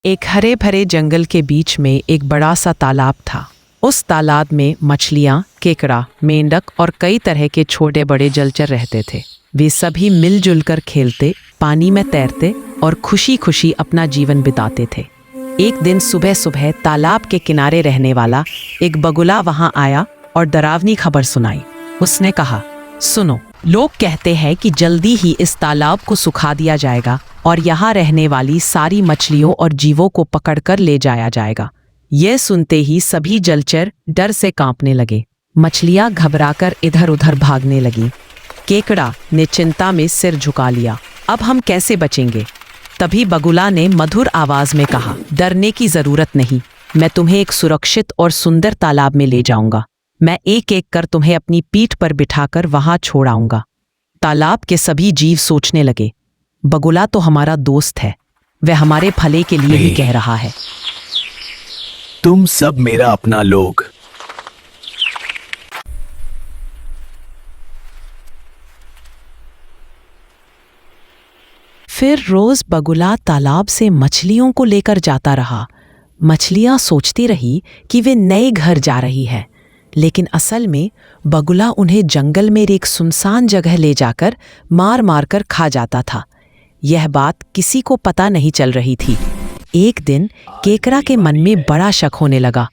एक हरे भरे जंगल के बीच में एक बड़ा सा तालाब था। उस तालाब में मछलियाँ, केकड़ा, मेंढक और कई तरह के छोटे बड़े जलचर रहते थे। वे सभी मिलजुल कर खेलते, पानी में तैरते और खुशी खुशी अपना जीवन बिताते थे। एक दिन सुबह सुबह तालाब के किनारे रहने वाला एक बगुला वहाँ आया और डरावनी खबर सुनाई। उसने कहा, सुनो, लोग कहते हैं कि जल्दी ही इस तालाब को सुखा दिया जाएगा और यहाँ रहने वाली सारी मछलियों और जीवों को पकड़कर ले जाया जाएगा। यह सुनते ही सभी जलचर डर से कांपने लगे। मछलियाँ घबराकर इधर उधर भागने लगीं। केकड़ा ने चिंता में सिर झुका लिया। अब हम कैसे बचेंगे? तभी बगुला ने मधुर आवाज में कहा, डरने की जरूरत नहीं, मैं तुम्हें एक सुरक्षित और सुंदर तालाब में ले जाऊंगा। मैं एक एक कर तुम्हें अपनी पीठ पर बिठाकर वहां छोड़ आऊंगा। तालाब के सभी जीव सोचने लगे, बगुला तो हमारा दोस्त है, वह हमारे भले के लिए ही कह रहा है। तुम सब मेरा अपना लोग। फिर रोज बगुला तालाब से मछलियों को लेकर जाता रहा। मछलियां सोचती रही कि वे नए घर जा रही है, लेकिन असल में बगुला उन्हें जंगल में एक सुनसान जगह ले जाकर मार मार कर खा जाता था। यह बात किसी को पता नहीं चल रही थी। एक दिन केकड़ा के मन में बड़ा शक होने लगा।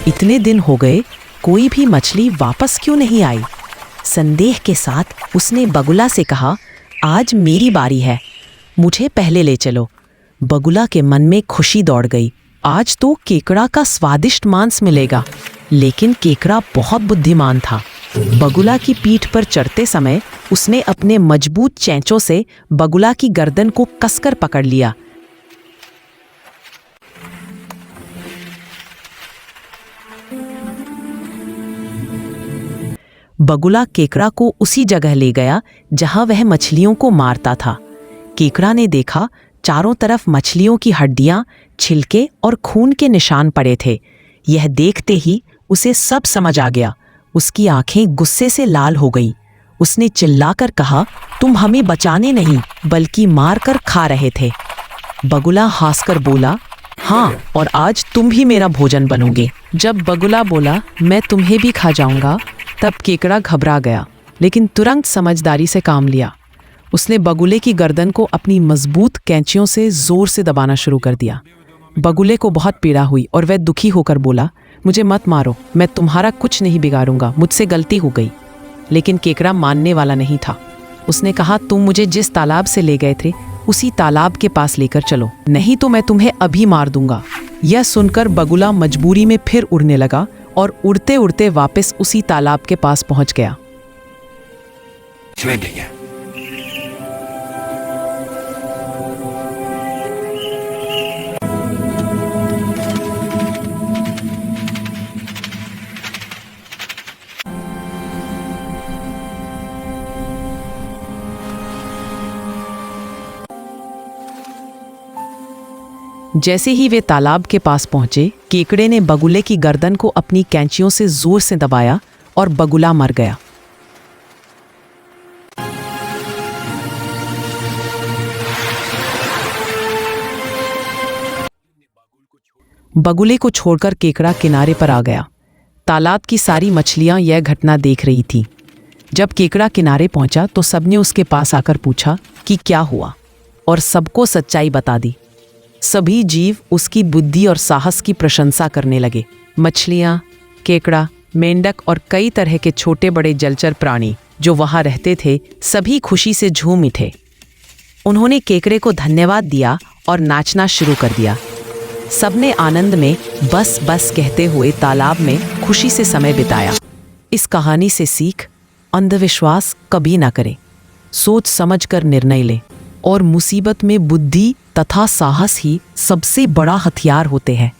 इतने दिन हो गए, कोई भी मछली वापस क्यों नहीं आई? संदेह के साथ उसने बगुला से कहा, आज मेरी बारी है, मुझे पहले ले चलो। बगुला के मन में खुशी दौड़ गई। आज तो केकड़ा का स्वादिष्ट मांस मिलेगा। लेकिन केकड़ा बहुत बुद्धिमान था। बगुला की पीठ पर चढ़ते समय उसने अपने मजबूत चैंचों से बगुला की गर्दन को कसकर पकड़ लिया। बगुला केकड़ा को उसी जगह ले गया जहां वह मछलियों को मारता था। केकड़ा ने देखा, चारों तरफ मछलियों की हड्डियां, छिलके और खून के निशान पड़े थे। यह देखते ही उसे सब समझ आ गया। उसकी आंखें गुस्से से लाल हो गई। उसने चिल्लाकर कहा, तुम हमें बचाने नहीं बल्कि मार कर खा रहे थे। बगुला हंसकर बोला, हाँ, और आज तुम भी मेरा भोजन बनोगे। जब बगुला बोला, मैं तुम्हें भी खा जाऊंगा, तब केकड़ा घबरा गया, लेकिन तुरंत समझदारी से काम लिया। उसने बगुले की गर्दन को अपनी मजबूत कैंचियों से जोर से दबाना शुरू कर दिया। बगुले को बहुत पीड़ा हुई और वह दुखी होकर बोला, मुझे मत मारो, मैं तुम्हारा कुछ नहीं बिगाड़ूंगा, मुझसे गलती हो गई। लेकिन केकड़ा मानने वाला नहीं था। उसने कहा, तुम मुझे जिस तालाब से ले गए थे उसी तालाब के पास लेकर चलो, नहीं तो मैं तुम्हें अभी मार दूंगा। यह सुनकर बगुला मजबूरी में फिर उड़ने लगा और उड़ते उड़ते वापस उसी तालाब के पास पहुंच गया। जैसे ही वे तालाब के पास पहुंचे, केकड़े ने बगुले की गर्दन को अपनी कैंचियों से जोर से दबाया और बगुला मर गया। बगुले को छोड़कर केकड़ा किनारे पर आ गया। तालाब की सारी मछलियां यह घटना देख रही थीं। जब केकड़ा किनारे पहुंचा तो सबने उसके पास आकर पूछा कि क्या हुआ, और सबको सच्चाई बता दी। सभी जीव उसकी बुद्धि और साहस की प्रशंसा करने लगे। मछलियाँ, केकड़ा, मेंढक और कई तरह के छोटे बड़े जलचर प्राणी जो वहाँ रहते थे, सभी खुशी से झूम उठे। उन्होंने केकड़े को धन्यवाद दिया और नाचना शुरू कर दिया। सबने आनंद में बस बस कहते हुए तालाब में खुशी से समय बिताया। इस कहानी से सीख, अंधविश्वास कभी ना करें, सोच समझ कर निर्णय लें, और मुसीबत में बुद्धि तथा साहस ही सबसे बड़ा हथियार होते हैं।